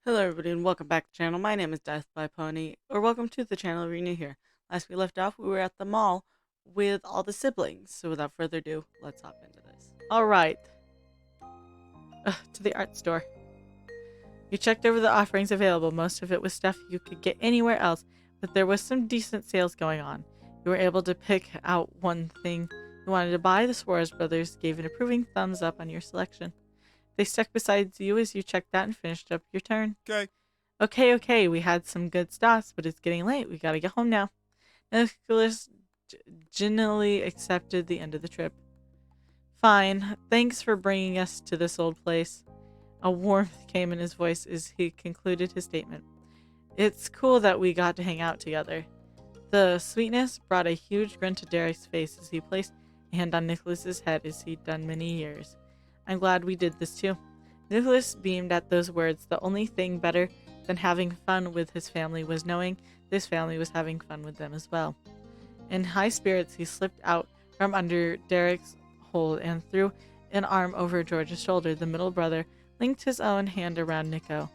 Hello everybody and welcome back to the channel. My name is Death by Pony, or welcome to the channel if you're new here. Last we left off, we were at the mall with all the siblings. So without further ado, let's hop into this. Alright, to the art store. You checked over the offerings available. Most of it was stuff you could get anywhere else, but there was some decent sales going on. You were able to pick out one thing you wanted to buy. The Suarez brothers gave an approving thumbs up on your selection. They stuck beside you as you checked that and finished up your turn. Okay, we had some good stops, but it's getting late. We gotta get home now. Nicholas genuinely accepted the end of the trip. Fine, thanks for bringing us to this old place. A warmth came in his voice as he concluded his statement. It's cool that we got to hang out together. The sweetness brought a huge grin to Derek's face as he placed a hand on Nicholas's head as he'd done many years. I'm glad we did this too. Nicholas beamed at those words. The only thing better than having fun with his family was knowing this family was having fun with them as well. In high spirits, he slipped out from under Derek's hold and threw an arm over George's shoulder. The middle brother linked his own hand around Nico.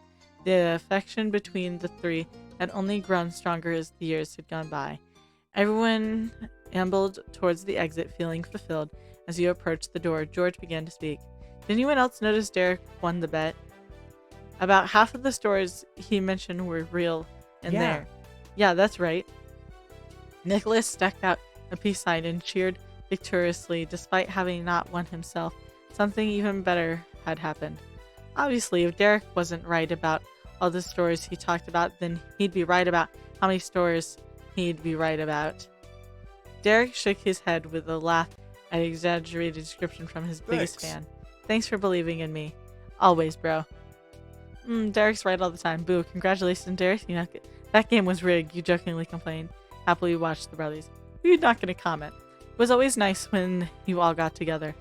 The affection between the three had only grown stronger as the years had gone by. Everyone ambled towards the exit, feeling fulfilled. As you approached the door, George began to speak. Did anyone else notice Derek won the bet? About half of the stores he mentioned were real in there. Yeah, that's right. Nicholas stuck out a peace sign and cheered victoriously despite having not won himself. Something even better had happened. Obviously, if Derek wasn't right about all the stores he talked about, then he'd be right about how many stores he'd be right about. Derek shook his head with a laugh at an exaggerated description from his biggest fan. Thanks for believing in me. Always, bro. Derek's right all the time. Boo. Congratulations, Derek. You know, that game was rigged, you jokingly complained. Happily watched the brothers. You're not going to comment. It was always nice when you all got together.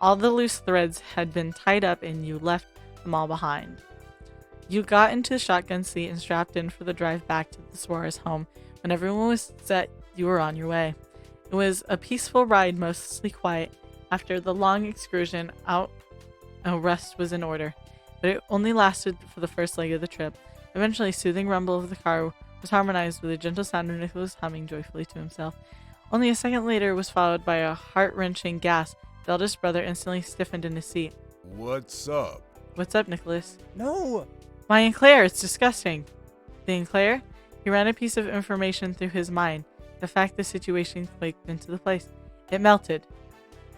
All the loose threads had been tied up and you left them all behind. You got into the shotgun seat and strapped in for the drive back to the Suarez home. When everyone was set, you were on your way. It was a peaceful ride, mostly quiet. After the long excursion out, a rest was in order, but it only lasted for the first leg of the trip. Eventually, soothing rumble of the car was harmonized with a gentle sound of Nicholas humming joyfully to himself. Only a second later was followed by a heart-wrenching gasp. The eldest brother instantly stiffened in his seat. What's up? What's up, Nicholas? No! My Aunt Claire, it's disgusting. The Aunt Claire? He ran a piece of information through his mind. The fact the situation clicked into the place. It melted.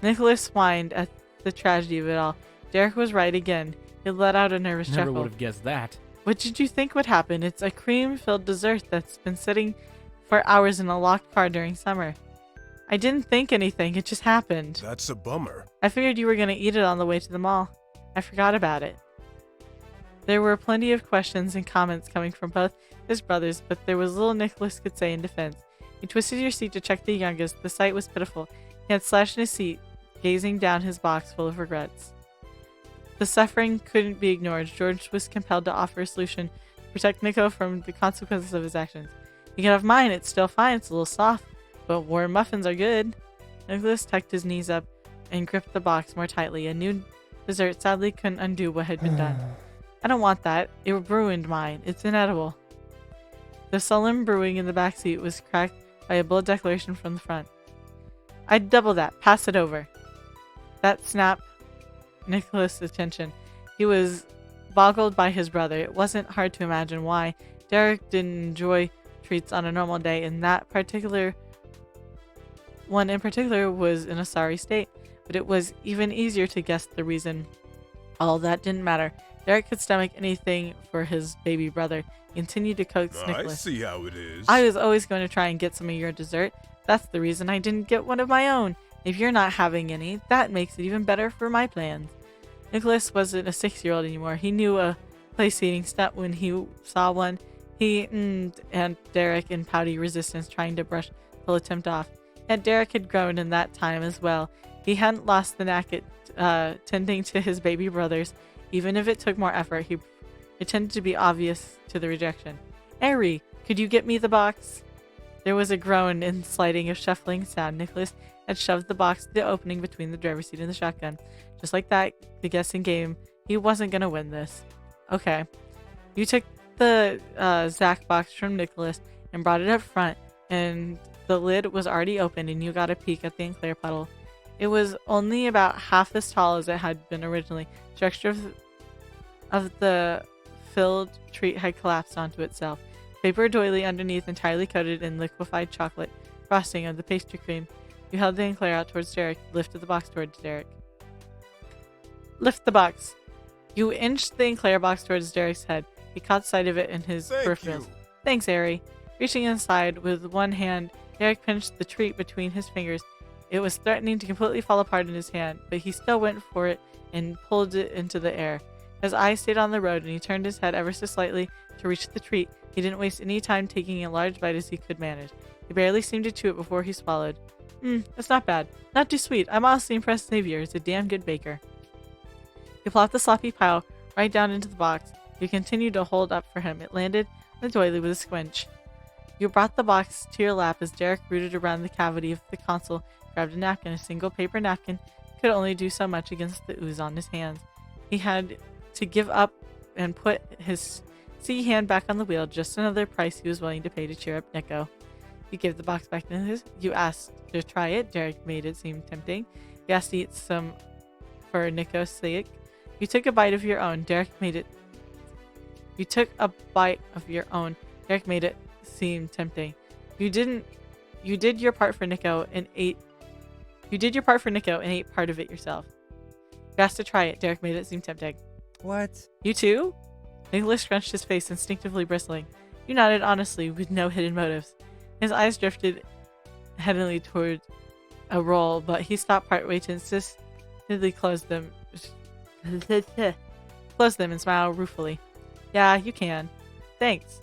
Nicholas whined at the tragedy of it all. Derek was right again. He let out a nervous Never chuckle. would have guessed that. What did you think would happen? It's a cream-filled dessert that's been sitting for hours in a locked car during summer. I didn't think anything. It just happened. That's a bummer. I figured you were going to eat it on the way to the mall. I forgot about it. There were plenty of questions and comments coming from both his brothers, but there was little Nicholas could say in defense. He twisted your seat to check the youngest. The sight was pitiful. He had slashed in his seat, gazing down his box full of regrets. The suffering couldn't be ignored. George was compelled to offer a solution to protect Nico from the consequences of his actions. You can have mine. It's still fine. It's a little soft, but warm muffins are good. Nicholas tucked his knees up and gripped the box more tightly. A new dessert sadly couldn't undo what had been done. I don't want that. It ruined mine. It's inedible. The sullen brewing in the back seat was cracked by a bold declaration from the front. I'd double that. Pass it over. That snapped Nicholas' attention. He was boggled by his brother. It wasn't hard to imagine why Derek didn't enjoy treats on a normal day, and that particular one in particular was in a sorry state. But it was even easier to guess the reason. All that didn't matter. Derek could stomach anything for his baby brother. He continued to coax I Nicholas. see how it is. I was always going to try and get some of your dessert. That's the reason I didn't get one of my own. If you're not having any, that makes it even better for my plans. Nicholas wasn't a 6-year-old anymore. He knew a place-eating stunt when he saw one. He and Derek in pouty resistance, trying to brush the whole attempt off. Yet Derek had grown in that time as well. He hadn't lost the knack at tending to his baby brothers. Even if it took more effort, it tended to be obvious to the rejection. Ari, could you get me the box? There was a groan and sliding of shuffling sound. Nicholas had shoved the box to the opening between the driver's seat and the shotgun. Just like that, the guessing game, he wasn't going to win this. Okay. You took the Zach box from Nicholas and brought it up front, and the lid was already open, and you got a peek at the Eclair puddle. It was only about half as tall as it had been originally. The structure of the filled treat had collapsed onto itself. Paper doily underneath, entirely coated in liquefied chocolate frosting of the pastry cream. You held the Eclair out towards Derek, lifted the box towards Derek. Lift the box. You inched the Eclair box towards Derek's head. He caught sight of it in his Thank peripherals. you. Thanks, Ari. Reaching inside with one hand, Derek pinched the treat between his fingers. It was threatening to completely fall apart in his hand, but he still went for it and pulled it into the air. His eyes stayed on the road, and he turned his head ever so slightly to reach the treat. He didn't waste any time taking a large bite as he could manage. He barely seemed to chew it before he swallowed. That's not bad. Not too sweet. I'm honestly impressed Xavier is a damn good baker. He plopped the sloppy pile right down into the box. You continued to hold up for him. It landed on the doily with a squinch. You brought the box to your lap as Derek rooted around the cavity of the console, grabbed a napkin. A single paper napkin could only do so much against the ooze on his hands. He had to give up and put his sea hand back on the wheel, just another price he was willing to pay to cheer up Nico. You gave the box back to his. You asked to try it. Derek made it seem tempting. You asked to eat some for Nico's sake. You took a bite of your own. Derek made it. You took a bite of your own. Derek made it seem tempting. You did your part for Nico and ate. You did your part for Nico and ate part of it yourself. You asked to try it. Derek made it seem tempting. What? You too? Nicholas scrunched his face, instinctively bristling. You nodded honestly, with no hidden motives. His eyes drifted heavily toward a roll, but he stopped partway to insistently close them. Close them and smiled ruefully. Yeah, you can. Thanks.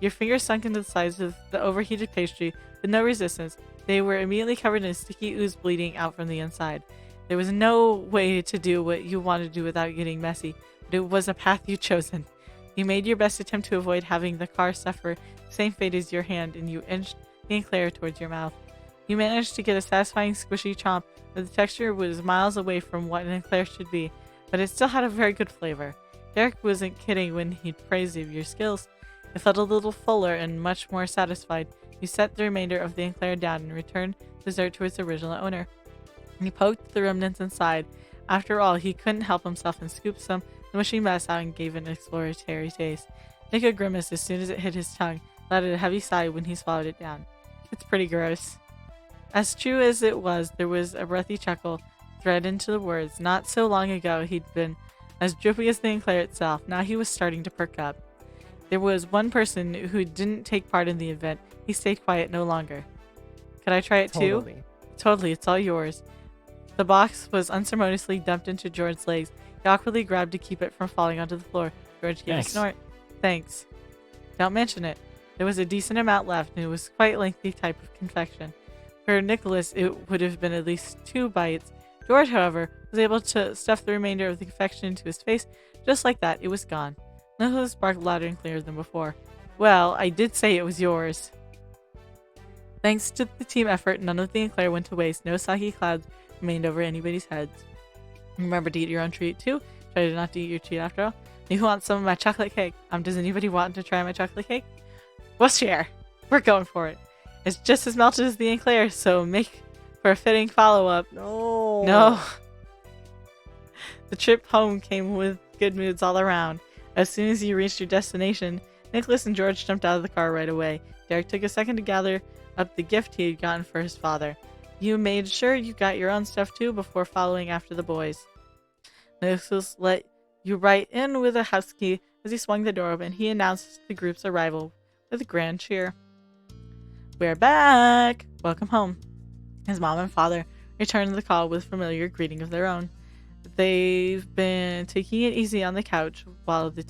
Your fingers sunk into the sides of the overheated pastry with no resistance. They were immediately covered in a sticky ooze bleeding out from the inside. There was no way to do what you wanted to do without getting messy, but it was a path you'd chosen. You made your best attempt to avoid having the car suffer the same fate as your hand, and you inched the Eclair towards your mouth. You managed to get a satisfying squishy chomp, but the texture was miles away from what an Eclair should be, but it still had a very good flavor. Derek wasn't kidding when he praised you of your skills. It felt a little fuller and much more satisfied. You set the remainder of the Eclair down and returned the dessert to its original owner. He poked the remnants inside. After all, he couldn't help himself and scooped some mushy mess out and gave it an exploratory taste. Nico grimaced as soon as it hit his tongue, let out a heavy sigh when he swallowed it down. It's pretty gross. As true as it was, there was a breathy chuckle thread into the words. Not so long ago, he'd been as drippy as the Eclair itself. Now he was starting to perk up. There was one person who didn't take part in the event. He stayed quiet no longer. Could I try it too? Totally. Totally, it's all yours. The box was unceremoniously dumped into George's legs. He awkwardly grabbed to keep it from falling onto the floor. George gave a Thanks. snort. Thanks. Don't mention it. There was a decent amount left, and it was quite a lengthy type of confection. For Nicholas, it would have been at least 2 bites. George, however, was able to stuff the remainder of the confection into his face. Just like that, it was gone. Nicholas barked louder and clearer than before. Well, I did say it was yours. Thanks to the team effort, none of the Eclair went to waste. No soggy clouds remained over anybody's heads. Remember to eat your own treat too. Try not to eat your treat after all. You want some of my chocolate cake? Does anybody want to try my chocolate cake? We'll share. We're going for it. It's just as melted as the Eclair, so make for a fitting follow-up. No. No. The trip home came with good moods all around. As soon as you reached your destination, Nicholas and George jumped out of the car right away. Derek took a second to gather up the gift he had gotten for his father. You made sure you got your own stuff too before following after the boys. Nicholas let you right in with a house key as he swung the door open. He announced the group's arrival with a grand cheer. We're back! Welcome home. His mom and father returned the call with familiar greeting of their own. They've been taking it easy on the couch while with the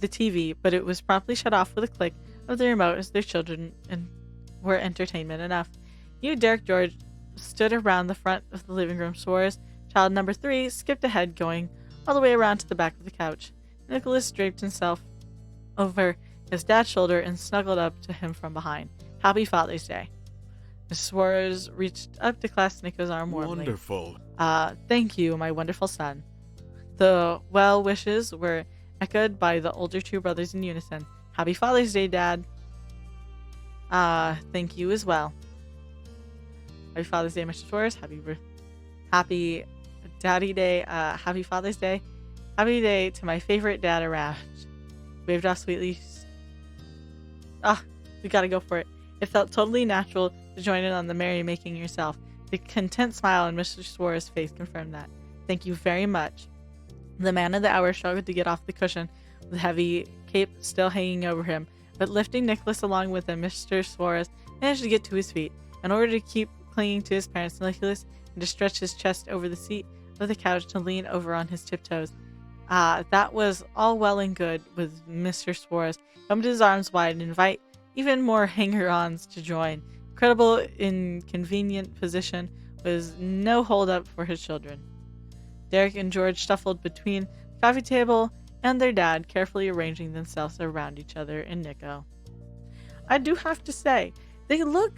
TV, but it was promptly shut off with a click of the remote as their children were entertainment enough. You, Derek, George, stood around the front of the living room, Suarez, child number 3, skipped ahead, going all the way around to the back of the couch. Nicholas draped himself over his dad's shoulder and snuggled up to him from behind. Happy Father's Day. Miss Suarez reached up to clasp Nico's arm warmly. Wonderful. Thank you, my wonderful son. The well wishes were echoed by the older two brothers in unison. Happy Father's Day, Dad. Thank you as well. Happy Father's Day, Mr. Suarez. Happy Daddy Day. Happy Father's Day. Happy day to my favorite dad around. Waved off sweetly. We gotta go for it. It felt totally natural to join in on the merrymaking yourself. The content smile on Mr. Suarez's face confirmed that. Thank you very much. The man of the hour struggled to get off the cushion, with the heavy cape still hanging over him, but lifting Nicholas along with him, Mr. Suarez managed to get to his feet. In order to keep clinging to his parents, Nicholas had to stretch his chest over the seat of the couch to lean over on his tiptoes. That was all well and good with Mr. Suarez. He opened his arms wide and invite even more hanger-ons to join. Incredible inconvenient position was no hold-up for his children. Derek and George shuffled between the coffee table and their dad, carefully arranging themselves around each other and Nico. I do have to say, they look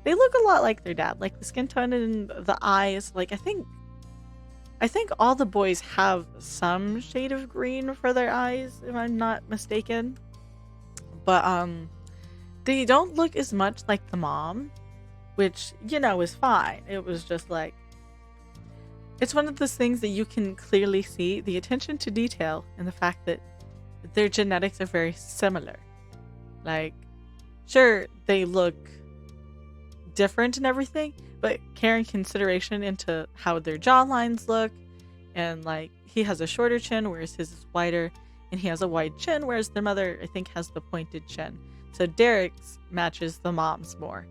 a lot like their dad, like the skin tone and the eyes. Like I think all the boys have some shade of green for their eyes, if I'm not mistaken. But they don't look as much like the mom, which, is fine. It was just like, it's one of those things that you can clearly see the attention to detail and the fact that their genetics are very similar. Like, sure, they look different and everything, but carrying consideration into how their jawlines look, and like, he has a shorter chin, whereas his is wider, and he has a wide chin, whereas their mother, I think, has the pointed chin. So Derek's matches the mom's more.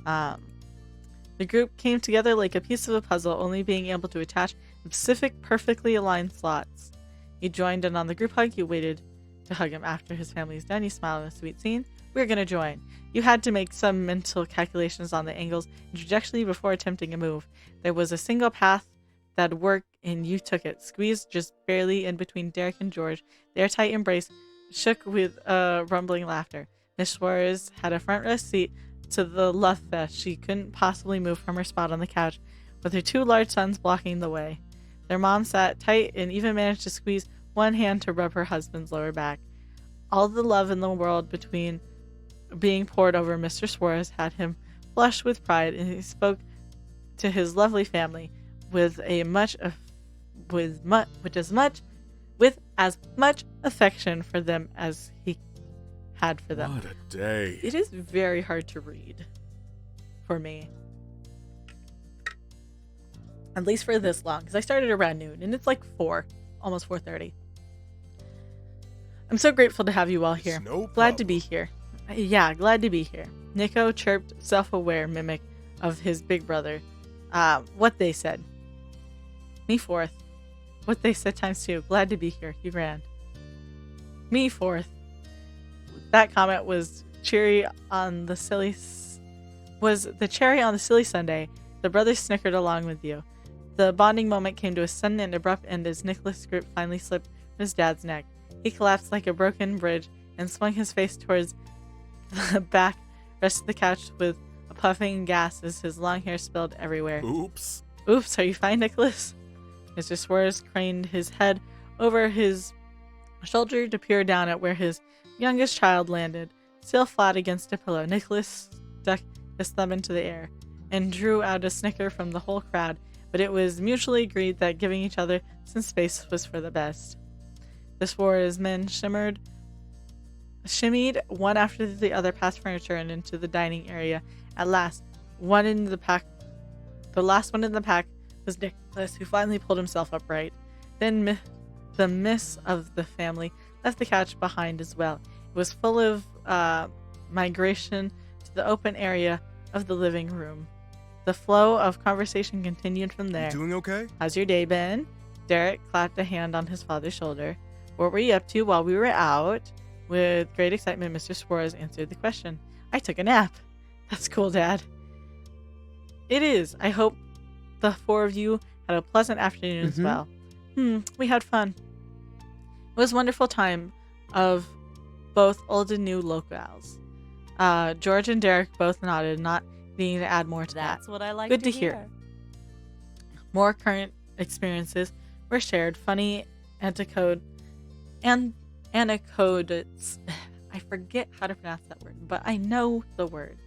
The group came together like a piece of a puzzle, only being able to attach specific, perfectly aligned slots. He joined in on the group hug. You waited to hug him after his family's done. He smiled in a sweet scene. We're gonna join. You had to make some mental calculations on the angles and trajectory before attempting a move. There was a single path that worked, and you took it. Squeezed just barely in between Derek and George. Their tight embrace shook with rumbling laughter. Miss Suarez had a front row seat to the love fest. She couldn't possibly move from her spot on the couch, with her two large sons blocking the way. Their mom sat tight and even managed to squeeze one hand to rub her husband's lower back. All the love in the world between being poured over Mr. Suarez had him flushed with pride, and he spoke to his lovely family with as much affection for them as he had for them. What a day. It is very hard to read for me. At least for this long, because I started around noon, and it's like 4, almost 4:30. I'm so grateful to have you all here. Glad to be here. Yeah, glad to be here. Nico chirped, self-aware mimic of his big brother. What they said. Me fourth. What they said times 2. Glad to be here. You grand. Me fourth. That comment was the cherry on the silly Sunday. The brothers snickered along with you. The bonding moment came to a sudden and abrupt end as Nicholas' grip finally slipped from his dad's neck. He collapsed like a broken bridge and swung his face towards the back rest of the couch with a puffing gas as his long hair spilled everywhere. Oops. Oops, are you fine, Nicholas? Mr. Suarez craned his head over his shoulder to peer down at where his youngest child landed, still flat against a pillow. Nicholas stuck his thumb into the air and drew out a snicker from the whole crowd, but it was mutually agreed that giving each other some space was for the best. The Suarez men shimmied one after the other past furniture and into the dining area. At last, the last one in the pack was Nicholas, who finally pulled himself upright. Then the miss of the family left the couch behind as well. It was full of migration to the open area of the living room. The flow of conversation continued from there. You doing okay? How's your day been? Derek clapped a hand on his father's shoulder. What were you up to while we were out? With great excitement, Mr. Suarez answered the question. I took a nap. That's cool, Dad. It is. I hope the 4 of you had a pleasant afternoon as well. We had fun. It was a wonderful time of both old and new locales. George and Derek both nodded, not needing to add more to that. That's what I like Good to to hear. More current experiences were shared. Funny anecdotes. Anecdotes. I forget how to pronounce that word, but I know the word.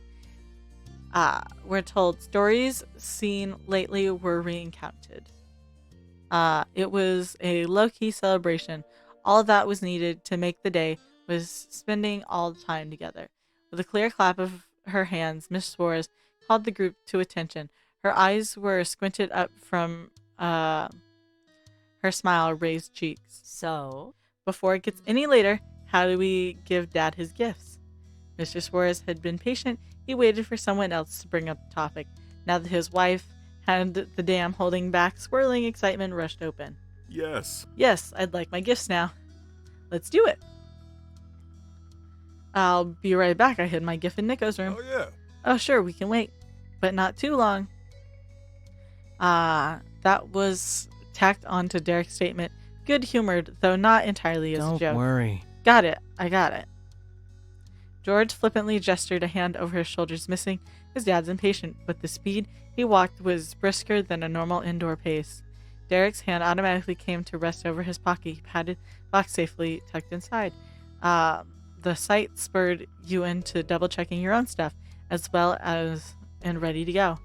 We're told stories seen lately were recounted. It was a low-key celebration. All that was needed to make the day was spending all the time together. With a clear clap of her hands, Miss Suarez called the group to attention. Her eyes were squinted up from her smile raised cheeks. So, Before it gets any later, how do we give Dad his gifts? Mr. Suarez had been patient. He waited for someone else to bring up the topic. Now that his wife had the dam holding back, swirling excitement rushed open. Yes. Yes, I'd like my gifts now. Let's do it. I'll be right back. I hid my gift in Nico's room. Oh, yeah. Oh, sure, we can wait. But not too long. That was tacked onto Derek's statement. Good-humored, though not entirely as a don't joke. worry. Got it. I got it. George flippantly gestured a hand over his shoulders, missing his dad's impatient, but the speed he walked was brisker than a normal indoor pace. Derek's hand automatically came to rest over his pocket. He patted the box safely tucked inside. The sight spurred you into double-checking your own stuff, as well as and ready to go.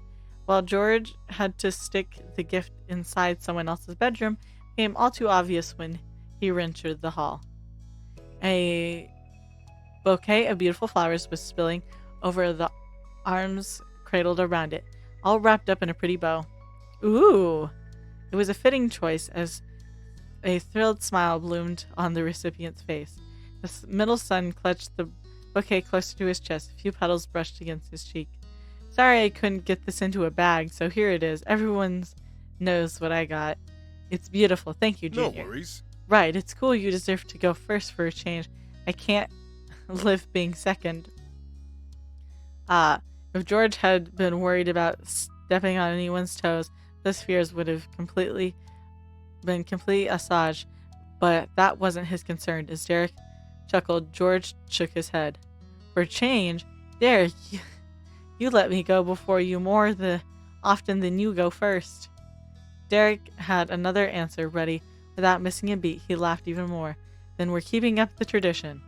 While George had to stick the gift inside someone else's bedroom, it became all too obvious when he re-entered the hall. A bouquet of beautiful flowers was spilling over the arms cradled around it, all wrapped up in a pretty bow. Ooh! It was a fitting choice as a thrilled smile bloomed on the recipient's face. The middle son clutched the bouquet closer to his chest. A few petals brushed against his cheek. Sorry I couldn't get this into a bag, so here it is. Everyone knows what I got. It's beautiful. Thank you, No Junior. worries. Right, it's cool you deserve to go first for a change. I can't live being second. If George had been worried about stepping on anyone's toes, those fears would have been complete assuaged, but that wasn't his concern. As Derek chuckled, George shook his head. For change, Derek, you let me go before you more often than you go first. Derek had another answer ready. Without missing a beat, he laughed even more. Then we're keeping up the tradition.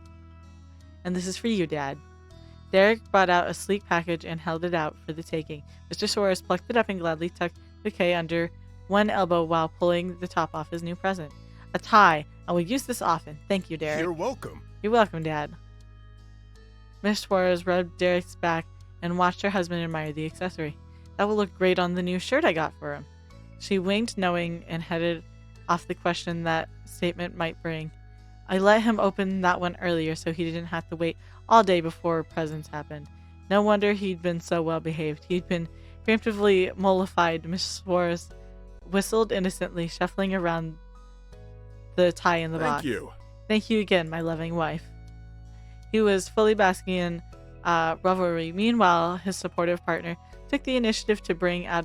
And this is for you, Dad. Derek brought out a sleek package and held it out for the taking. Mr. Suarez plucked it up and gladly tucked the bouquet under one elbow while pulling the top off his new present. A tie. I will use this often. Thank you, Derek. You're welcome. You're welcome, Dad. Miss Suarez rubbed Derek's back and watched her husband admire the accessory. That will look great on the new shirt I got for him. She winked knowing and headed off the question that statement might bring. I let him open that one earlier so he didn't have to wait all day before presents happened. No wonder he'd been so well behaved. He'd been preemptively mollified. Miss Suarez whistled innocently, shuffling around the tie in the box. Thank you. Thank you again, my loving wife. He was fully basking in revelry. Meanwhile, his supportive partner took the initiative to bring out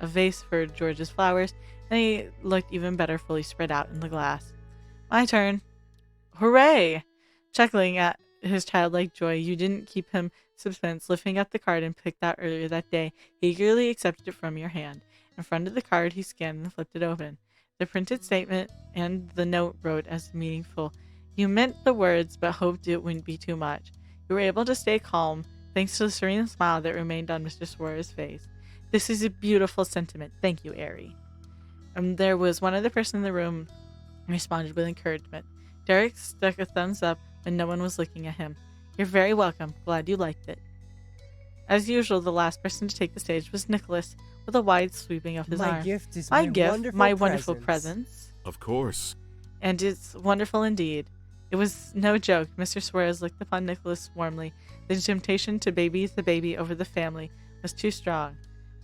a vase for George's flowers, and he looked even better fully spread out in the glass. My turn. Hooray! Chuckling at his childlike joy, you didn't keep him suspense, lifting up the card and picked out earlier that day. He eagerly accepted it from your hand. In front of the card, he scanned and flipped it open. The printed statement and the note wrote as meaningful. You meant the words, but hoped it wouldn't be too much. You were able to stay calm, thanks to the serene smile that remained on Mr. Suarez's face. This is a beautiful sentiment. Thank you, Ari. There was one other person in the room who responded with encouragement. Derek stuck a thumbs up when no one was looking at him. You're very welcome. Glad you liked it. As usual, the last person to take the stage was Nicholas, with a wide sweeping of his My arm. gift is My my gift, wonderful my wonderful presence. presence. Of course. And it's wonderful indeed. It was no joke. Mr. Suarez looked upon Nicholas warmly. The temptation to baby the baby over the family was too strong.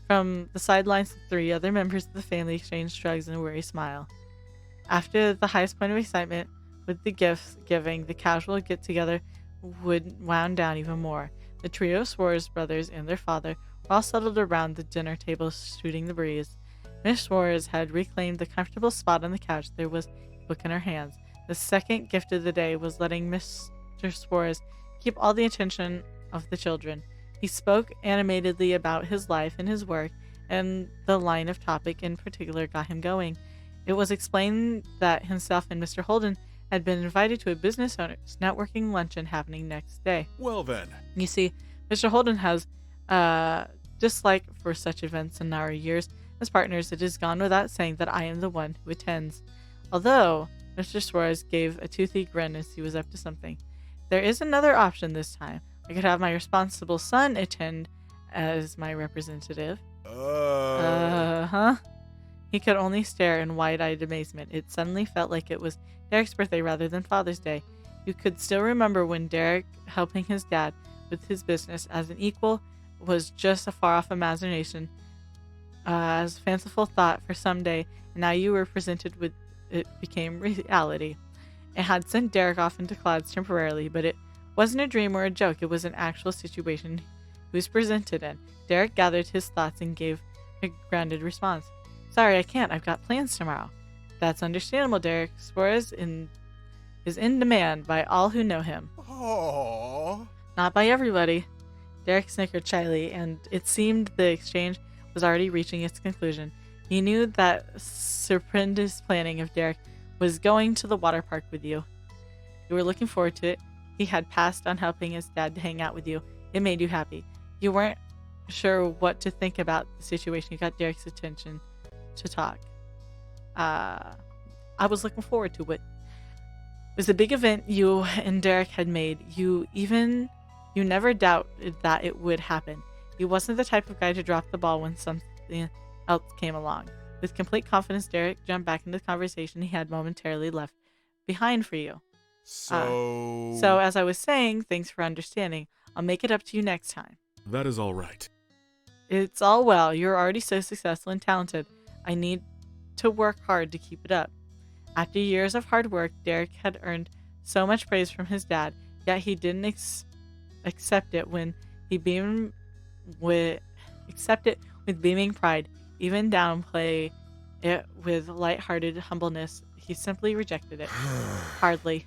From the sidelines, the three other members of the family exchanged shrugs and a weary smile. After the highest point of excitement with the gifts giving, the casual get-together wound down even more. The trio of Suarez brothers and their father were all settled around the dinner table, shooting the breeze. Miss Suarez had reclaimed the comfortable spot on the couch. There was a book in her hands. The second gift of the day was letting Mr. Suarez keep all the attention of the children. He spoke animatedly about his life and his work, and the line of topic in particular got him going. It was explained that himself and Mr. Holden had been invited to a business owners networking luncheon happening next day. Well then. You see, Mr. Holden has dislike for such events in our years as partners. It has gone without saying that I am the one who attends. Although Mr. Suarez gave a toothy grin as he was up to something. There is another option this time. I could have my responsible son attend as my representative. Huh? He could only stare in wide-eyed amazement. It suddenly felt like it was Derek's birthday rather than Father's Day. You could still remember when Derek helping his dad with his business as an equal was just a far-off imagination, as a fanciful thought for someday, and now you were presented with it became reality. It had sent Derek off into clouds temporarily, but it wasn't a dream or a joke. It was an actual situation he was presented in. Derek gathered his thoughts and gave a grounded response. Sorry, I can't. I've got plans tomorrow. That's understandable, Derek. Suarez is in demand by all who know him. Aww. Not by everybody. Derek snickered shyly, and it seemed the exchange was already reaching its conclusion. He knew that stupendous planning of Derek was going to the water park with you. You were looking forward to it. He had passed on helping his dad to hang out with you. It made you happy. You weren't sure what to think about the situation. You got Derek's attention to talk. I was looking forward to it. It was a big event you and Derek had made. You never doubted that it would happen. He wasn't the type of guy to drop the ball when something else came along. With complete confidence, Derek jumped back into the conversation he had momentarily left behind for you. So as I was saying, thanks for understanding. I'll make it up to you next time. That is all right. It's all well. You're already so successful and talented. I need to work hard to keep it up. After years of hard work, Derek had earned so much praise from his dad, yet he didn't accept it when he accept it with beaming pride, even downplay it with light-hearted humbleness. He simply rejected it. Hardly.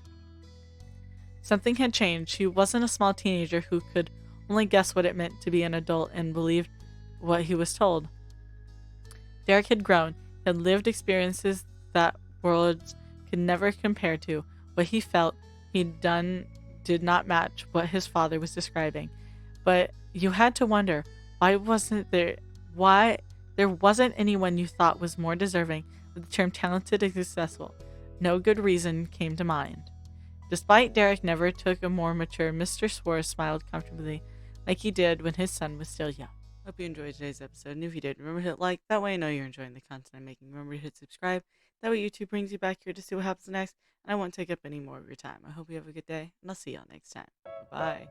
Something had changed. He wasn't a small teenager who could only guess what it meant to be an adult and believed what he was told. Derek had grown, had lived experiences that words could never compare to. What he felt he'd done did not match what his father was describing. But you had to wonder, why there wasn't anyone you thought was more deserving of the term talented and successful. No good reason came to mind. Despite Derek never took a more mature, Mr. Suarez smiled comfortably, like he did when his son was still young. Hope you enjoyed today's episode, and if you did, remember to hit like. That way I know you're enjoying the content I'm making. Remember to hit subscribe. That way YouTube brings you back here to see what happens next, and I won't take up any more of your time. I hope you have a good day, and I'll see y'all next time. Bye.